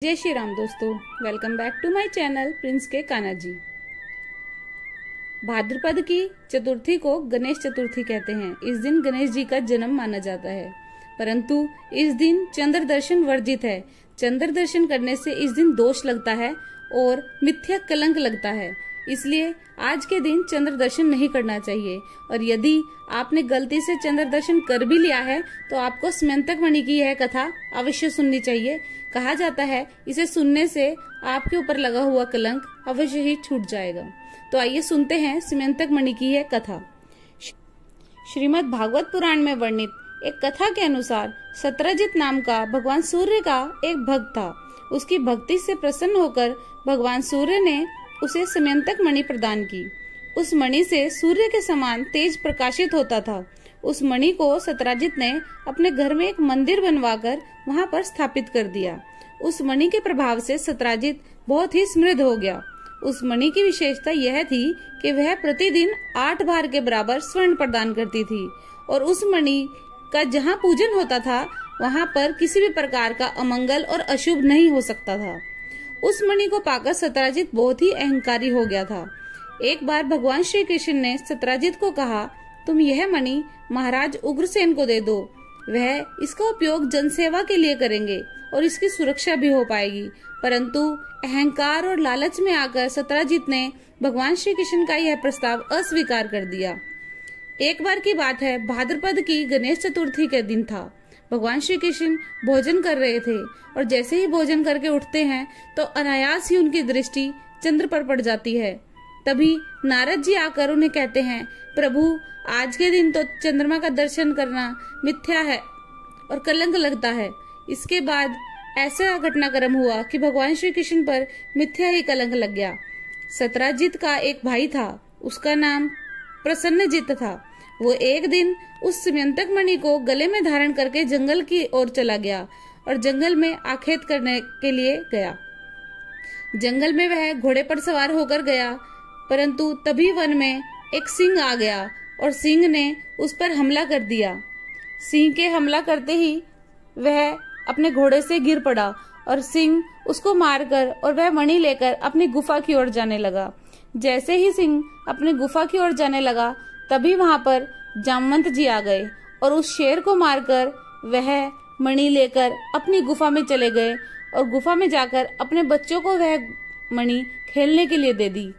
जय श्री राम दोस्तों, welcome back to my channel prince के कान्हा जी। भाद्रपद की चतुर्थी को गणेश चतुर्थी कहते हैं। इस दिन गणेश जी का जन्म माना जाता है, परंतु इस दिन चंद्र दर्शन वर्जित है। चंद्र दर्शन करने से इस दिन दोष लगता है और मिथ्या कलंक लगता है, इसलिए आज के दिन चंद्र दर्शन नहीं करना चाहिए। और यदि आपने गलती से चंद्र दर्शन कर भी लिया है तो आपको स्यंतक मणि की यह कथा अवश्य सुननी चाहिए। कहा जाता है इसे सुनने से आपके ऊपर लगा हुआ कलंक अवश्य ही छूट जाएगा। तो आइए सुनते हैं स्यंतक मणि की यह कथा। श्रीमद् भागवत पुराण में वर्णित एक कथा के अनुसार सत्रजित नाम का भगवान सूर्य का एक भक्त था। उसकी भक्ति से प्रसन्न होकर भगवान सूर्य ने उसे स्यंतक मणि प्रदान की। उस मणि से सूर्य के समान तेज प्रकाशित होता था। उस मणि को सत्राजित ने अपने घर में एक मंदिर बनवाकर वहां पर स्थापित कर दिया। उस मणि के प्रभाव से सत्राजित बहुत ही समृद्ध हो गया। उस मणि की विशेषता यह थी कि वह प्रतिदिन 8 भार के बराबर स्वर्ण प्रदान करती थी और उस मणि का जहाँ पूजन होता था वहाँ पर किसी भी प्रकार का अमंगल और अशुभ नहीं हो सकता था। उस मणि को पाकर सत्राजित बहुत ही अहंकारी हो गया था। एक बार भगवान श्री कृष्ण ने सत्राजित को कहा, तुम यह मणि महाराज उग्रसेन को दे दो, वह इसका उपयोग जनसेवा के लिए करेंगे और इसकी सुरक्षा भी हो पाएगी। परंतु अहंकार और लालच में आकर सत्राजित ने भगवान श्री कृष्ण का यह प्रस्ताव अस्वीकार कर दिया। एक बार की बात है, भाद्रपद की गणेश चतुर्थी के दिन था। भगवान श्री कृष्ण भोजन कर रहे थे और जैसे ही भोजन करके उठते हैं तो अनायास ही उनकी दृष्टि चंद्र पर पड़ जाती है। तभी नारद जी आकर उन्हें कहते हैं, प्रभु आज के दिन तो चंद्रमा का दर्शन करना मिथ्या है और कलंक लगता है। इसके बाद ऐसा घटनाक्रम हुआ कि भगवान श्री कृष्ण पर मिथ्या ही कलंक लग गया। सत्राजित का एक भाई था, उसका नाम प्रसन्नजित था। वो एक दिन उस स्यंतक मणि को गले में धारण करके जंगल की ओर चला गया और जंगल में आखेट करने के लिए गया। जंगल में वह घोड़े पर सवार होकर गया, परंतु तभी वन में एक सिंह आ गया और सिंह ने उस पर हमला कर दिया। सिंह के हमला करते ही वह अपने घोड़े से गिर पड़ा और सिंह उसको मारकर और वह मणि लेकर अपनी गुफा की ओर जाने लगा। जैसे ही सिंह अपनी गुफा की ओर जाने लगा तभी वहां पर जामवंत जी आ गए और उस शेर को मारकर वह मणि लेकर अपनी गुफा में चले गए और गुफा में जाकर अपने बच्चों को वह मणि खेलने के लिए दे दी।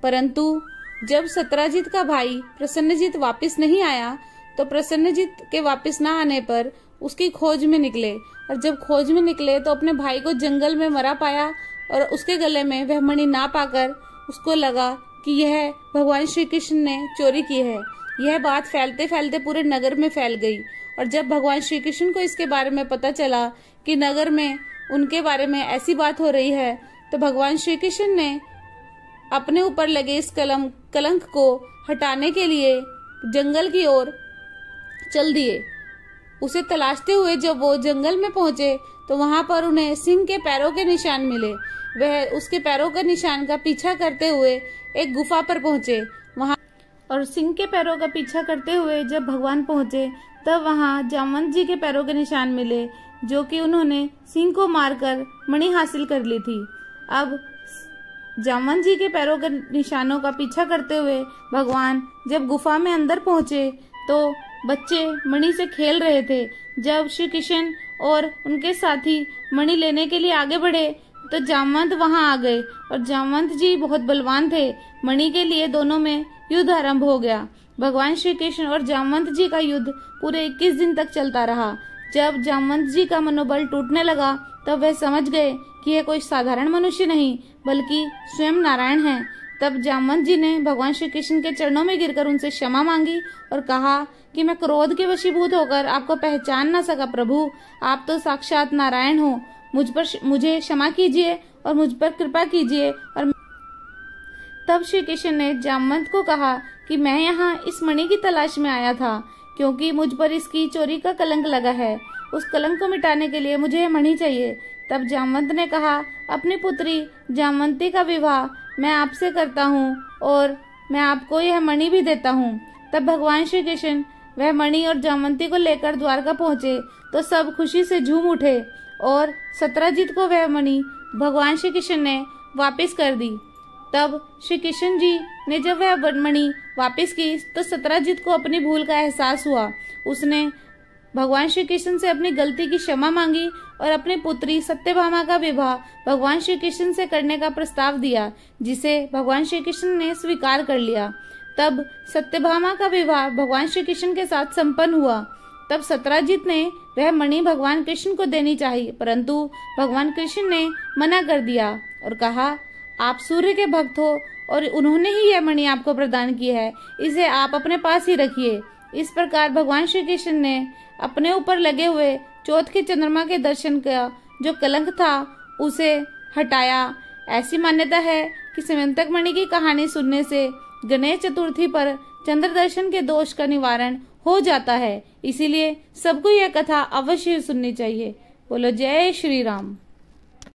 परंतु जब सत्राजित का भाई प्रसन्नजित वापस नहीं आया तो प्रसन्नजित के वापस न आने पर उसकी खोज में निकले और जब खोज में निकले तो अपने भाई को जंगल में मरा पाया और उसके गले में वह मणि ना पाकर उसको लगा कि यह भगवान श्री कृष्ण ने चोरी की है। यह बात फैलते फैलते पूरे नगर में फैल गई और जब भगवान श्री कृष्ण को इसके बारे में पता चला कि नगर में उनके बारे में ऐसी बात हो रही है तो भगवान श्री कृष्ण ने अपने ऊपर लगे इस कलंक को हटाने के लिए जंगल की ओर चल दिए। उसे तलाशते हुए जब वो जंगल में पहुंचे तो वहां पर उन्हें सिंह के पैरों के निशान मिले। वह उसके पैरों के निशान का पीछा करते हुए एक गुफा पर पहुंचे। वहां और सिंह के पैरों का पीछा करते हुए जब भगवान पहुंचे तब वहां जामवंत जी के पैरों के निशान मिले, जो कि उन्होंने सिंह को मारकर मणि हासिल कर ली थी। अब जामवंत जी के पैरों के निशानों का पीछा करते हुए भगवान जब गुफा में अंदर पहुंचे तो बच्चे मणि से खेल रहे थे। जब श्री कृष्ण और उनके साथी मणि लेने के लिए आगे बढ़े तो जामवंत वहां आ गए और जामवंत जी बहुत बलवान थे। मणि के लिए दोनों में युद्ध आरंभ हो गया। भगवान श्री कृष्ण और जामवंत जी का युद्ध पूरे 21 दिन तक चलता रहा। जब जामवंत जी का मनोबल टूटने लगा तब वह समझ गए कि यह कोई साधारण मनुष्य नहीं बल्कि स्वयं नारायण हैं। तब जामवंत जी ने भगवान श्री कृष्ण के चरणों में गिरकर उनसे क्षमा मांगी और कहा कि मैं क्रोध के वशीभूत होकर आपको पहचान न सका। प्रभु, आप तो साक्षात नारायण हो, मुझे क्षमा कीजिए और मुझ पर कृपा कीजिए। और तब श्री कृष्ण ने जामवंत को कहा कि मैं यहाँ इस मणि की तलाश में आया था क्योंकि मुझ पर इसकी चोरी का कलंक लगा है। उस कलंक को मिटाने के लिए मुझे यह मणि चाहिए। तब जामवंत ने कहा, अपनी पुत्री जामवंती का विवाह मैं आपसे करता हूँ और मैं आपको यह मणि भी देता हूँ। तब भगवान श्री कृष्ण वह मणि और जामवंती को लेकर द्वारका पहुँचे तो सब खुशी से झूम उठे और सत्राजित को वह मणि भगवान श्री कृष्ण ने वापस कर दी। तब श्री कृष्ण जी ने जब वह मणि वापस की तो सत्राजित को अपनी भूल का एहसास हुआ। उसने भगवान श्री कृष्ण से अपनी गलती की क्षमा मांगी और अपनी पुत्री सत्यभामा का विवाह भगवान श्री कृष्ण से करने का प्रस्ताव दिया, जिसे भगवान श्री कृष्ण ने स्वीकार कर लिया। तब सत्यभामा का विवाह भगवान श्री कृष्ण के साथ संपन्न हुआ। तब सत्राजित ने वह मणि भगवान कृष्ण को देनी चाहिए, परंतु भगवान कृष्ण ने मना कर दिया और कहा, आप सूर्य के भक्त हो और उन्होंने ही यह मणि आपको प्रदान की है, इसे आप अपने पास ही रखिए। इस प्रकार भगवान श्री कृष्ण ने अपने ऊपर लगे हुए चौथ के चंद्रमा के दर्शन का जो कलंक था उसे हटाया। ऐसी मान्यता है कि स्यंवतक मणि की कहानी सुनने से गणेश चतुर्थी पर चंद्र दर्शन के दोष का निवारण हो जाता है। इसीलिए सबको यह कथा अवश्य सुननी चाहिए। बोलो जय श्री राम।